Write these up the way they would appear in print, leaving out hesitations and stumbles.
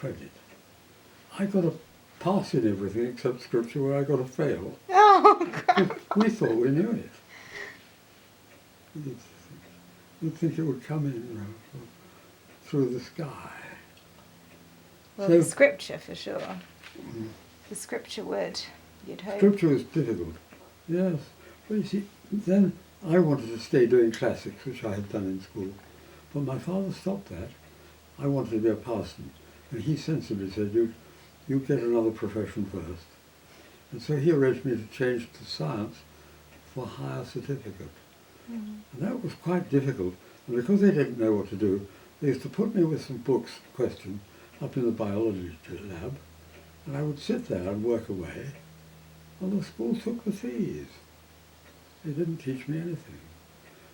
credit. I got a pass in everything except scripture, where I got a fail. Oh, crap. We thought we knew it. You'd think it would come in, you know, through the sky. Well, So, the scripture for sure. The scripture would, you'd hope. scripture was difficult, yes. But you see, then I wanted to stay doing classics, which I had done in school. But my father stopped that. I wanted to be a parson. And he sensibly said, you get another profession first. And so he urged me to change to science for higher certificate. And that was quite difficult. And because they didn't know what to do, they used to put me with some books, question, up in the biology lab. And I would sit there and work away. And the school took the fees. They didn't teach me anything.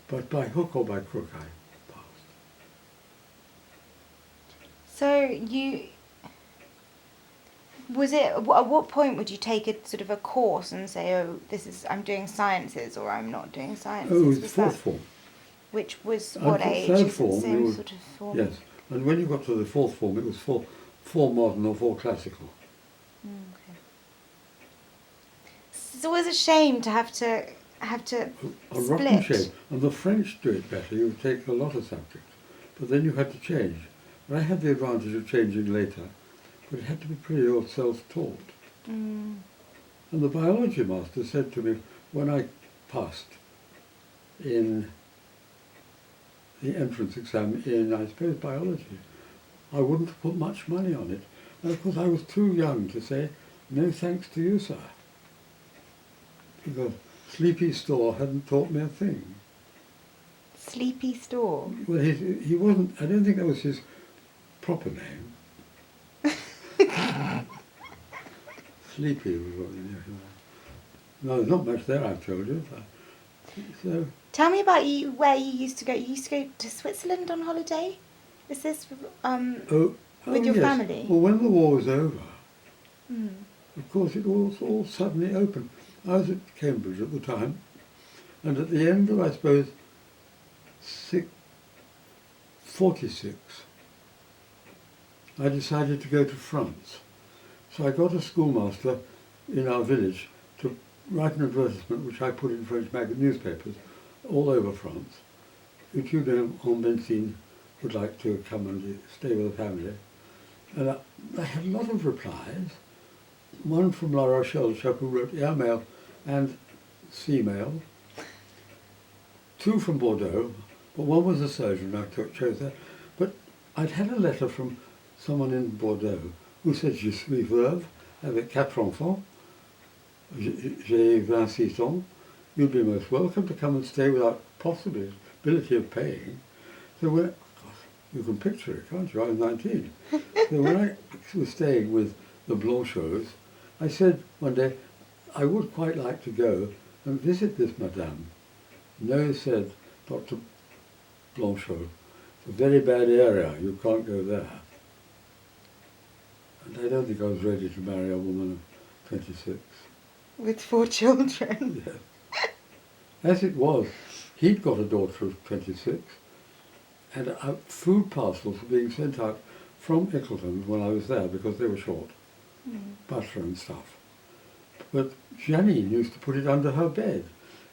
But by hook or by crook, I passed. So you, was it, at what point would you take a sort of a course and say, oh, I'm doing sciences or I'm not doing sciences? Oh, it was fourth form. Which was what age? Third Is form, it the same sort of form? Yes, and when you got to the fourth form, it was for modern or for classical. Okay. So it was a shame to have to A split. rotten shame. And the French do it better. You take a lot of subjects, but then you had to change. And I had the advantage of changing later, but it had to be pretty well self-taught. Mm. And the biology master said to me, when I passed in the entrance exam in, I suppose, biology, I wouldn't have put much money on it. And of course I was too young to say, no thanks to you, sir. Because Sleepy Store hadn't taught me a thing. Sleepy Store? Well, he wasn't, I don't think that was his proper name. Sleepy was what he knew. No, there's not much there, I've told you. So, Tell me about where you used to go. You used to go to Switzerland on holiday? Is this with your yes. family? Well, when the war was over, Mm. of course it was all suddenly open. I was at Cambridge at the time, and at the end of, I suppose, 46, I decided to go to France. So I got a schoolmaster in our village to write an advertisement which I put in French newspapers all over France. Etudiant en médecine would like to come and stay with the family. And I had a lot of replies. One from La Rochelle, chap who wrote airmail and sea mail. Two from Bordeaux, but one was a surgeon, I chose that. But I'd had a letter from someone in Bordeaux who said, Je suis veuve avec 4 enfants. J'ai 26 ans. You'd be most welcome to come and stay without possibility of paying. So when, you can picture it, can't you? I was 19. So when I was staying with the Blanchots, I said one day, I would quite like to go and visit this madame. No, said Dr. Blanchot, it's a very bad area, you can't go there. And I don't think I was ready to marry a woman of 26. With 4 children? Yes. As it was, he'd got a daughter of 26, and food parcels were being sent out from Ickleton when I was there because they were short, butter and stuff. But Janine used to put it under her bed,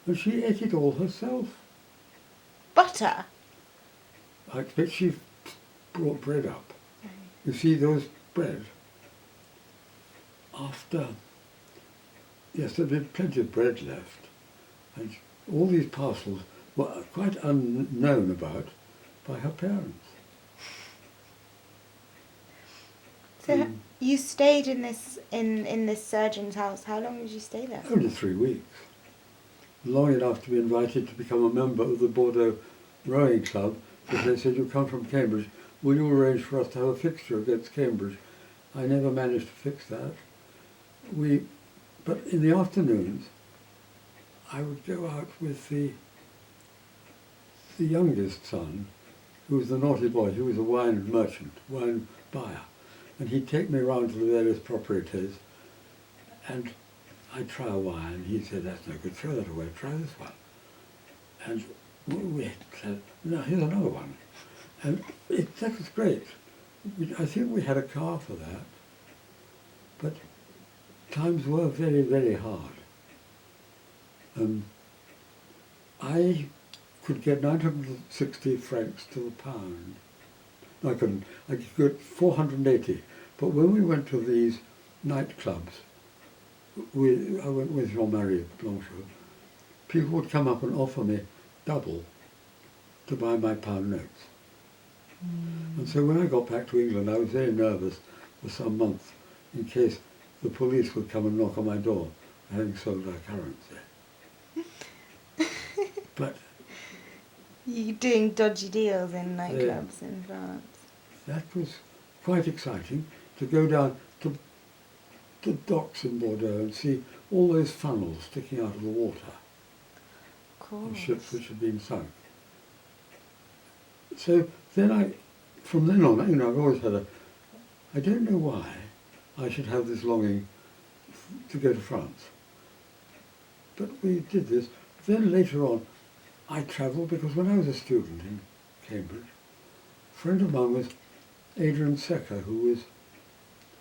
and she ate it all herself. Butter? I expect she brought bread up. You see, there was bread. Yes, there'd been plenty of bread left, and all these parcels were quite unknown about by her parents. So you stayed in this surgeon's house. How long did you stay there? Only 3 weeks. Long enough to be invited to become a member of the Bordeaux rowing club, because they said, you come from Cambridge, will you arrange for us to have a fixture against Cambridge? I never managed to fix that. But in the afternoons, I would go out with the youngest son, who was the naughty boy. He was a wine merchant, wine buyer. And he'd take me around to the various proprietors, and I'd try a wine. He said, that's no good, throw that away, try this one. And we said, no, here's another one. And that was great. I think we had a car for that, but times were very, very hard. I could get 960 francs to the pound. No, I couldn't. I could get 480. But when we went to these nightclubs, I went with Jean-Marie Blanchot, people would come up and offer me double to buy my pound notes. And so when I got back to England, I was very nervous for some months in case the police would come and knock on my door, having sold our currency. But you doing dodgy deals in nightclubs in France. That was quite exciting to go down to the docks in Bordeaux and see all those funnels sticking out of the water of ships which had been sunk. So then from then on, I've always had I don't know why I should have this longing to go to France. But we did this. Then later on, I travelled because when I was a student in Cambridge, a friend of mine was Adrian Secker, who was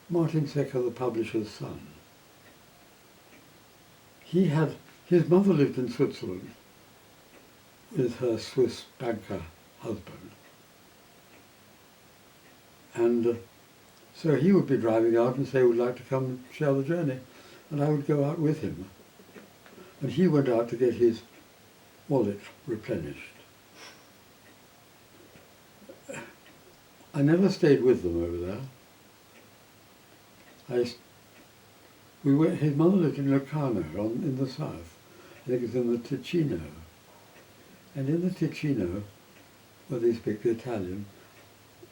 Martin Secker, the publisher's son. His mother lived in Switzerland with her Swiss banker husband. And so he would be driving out and say, would like to come and share the journey. And I would go out with him. And he went out to get his wallet replenished. I never stayed with them over there. His mother lived in Locarno in the south. I think it's in the Ticino. And in the Ticino, where they speak the Italian,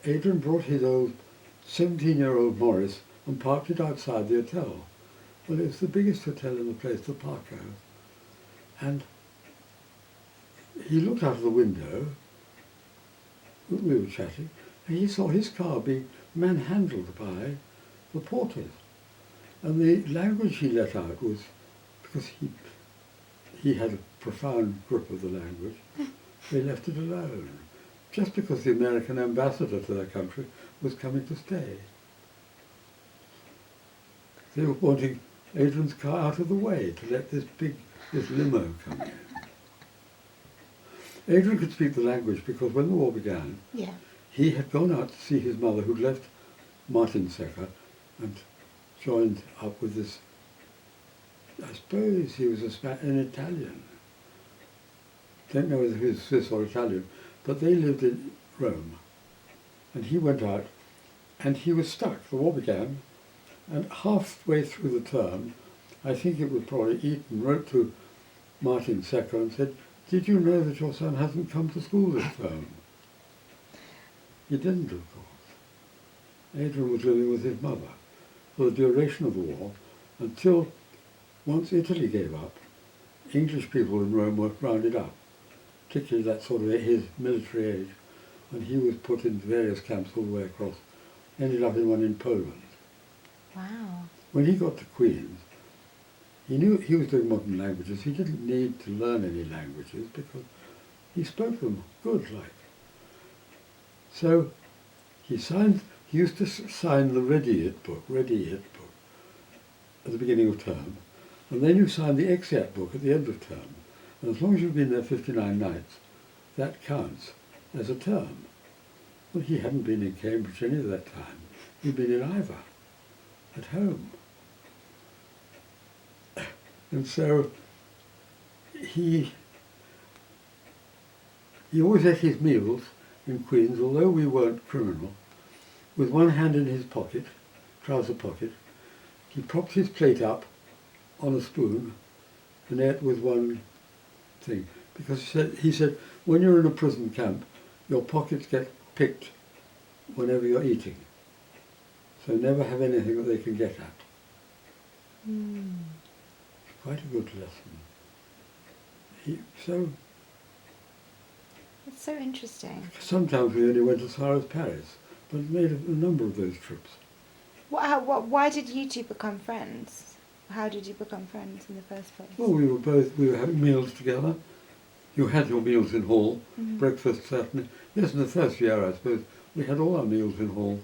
Adrian brought his old 17-year-old Morris and parked it outside the hotel. Well, it was the biggest hotel in the place, the Parco. And he looked out of the window, we were chatting, and he saw his car being manhandled by the porters. And the language he let out was, because he had a profound grip of the language, they left it alone, just because the American ambassador to their country was coming to stay. They were wanting Adrian's car out of the way to let this limo come in. Adrian could speak the language because when the war began, he had gone out to see his mother, who'd left Martin Secker and joined up with this, I suppose he was an Italian. Don't know whether he was Swiss or Italian, but they lived in Rome. And he went out and he was stuck. The war began, and halfway through the term, I think it was probably Eton, wrote to Martin Secker and said, did you know that your son hasn't come to school this term? He didn't, of course. Adrian was living with his mother for the duration of the war until, once Italy gave up, English people in Rome were rounded up, particularly that sort of his military age, and he was put in various camps all the way across, ended up in one in Poland. Wow. When he got to Queen's, he knew he was doing modern languages. He didn't need to learn any languages because he spoke them good, like. So he used to sign the Ready It book, at the beginning of term, and then you sign the Exeat book at the end of term. And as long as you've been there 59 nights, that counts as a term. Well, he hadn't been in Cambridge any of that time. He'd been in Ivor, at home. And so he always ate his meals in Queen's, although we weren't criminal, with one hand in his pocket, trouser pocket. He propped his plate up on a spoon and ate with one thing. Because he said, when you're in a prison camp, your pockets get picked whenever you're eating. So never have anything that they can get at. Quite a good lesson. It's so interesting. Sometimes we only went as far as Paris, but made a number of those trips. Why did you two become friends? How did you become friends in the first place? Well, we were having meals together. You had your meals in hall, breakfast certainly. Yes, in the first year, I suppose, we had all our meals in hall.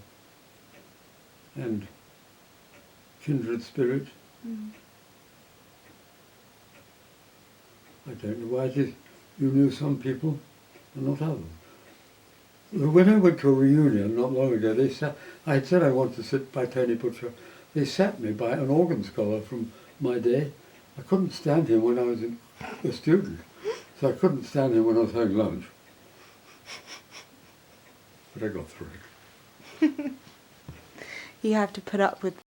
and kindred spirit. I don't know why it is you knew some people and not others. When I went to a reunion not long ago, I had said I wanted to sit by Tony Butcher. They sat me by an organ scholar from my day. I couldn't stand him when I was a student, so I couldn't stand him when I was having lunch. But I got through it. You have to put up with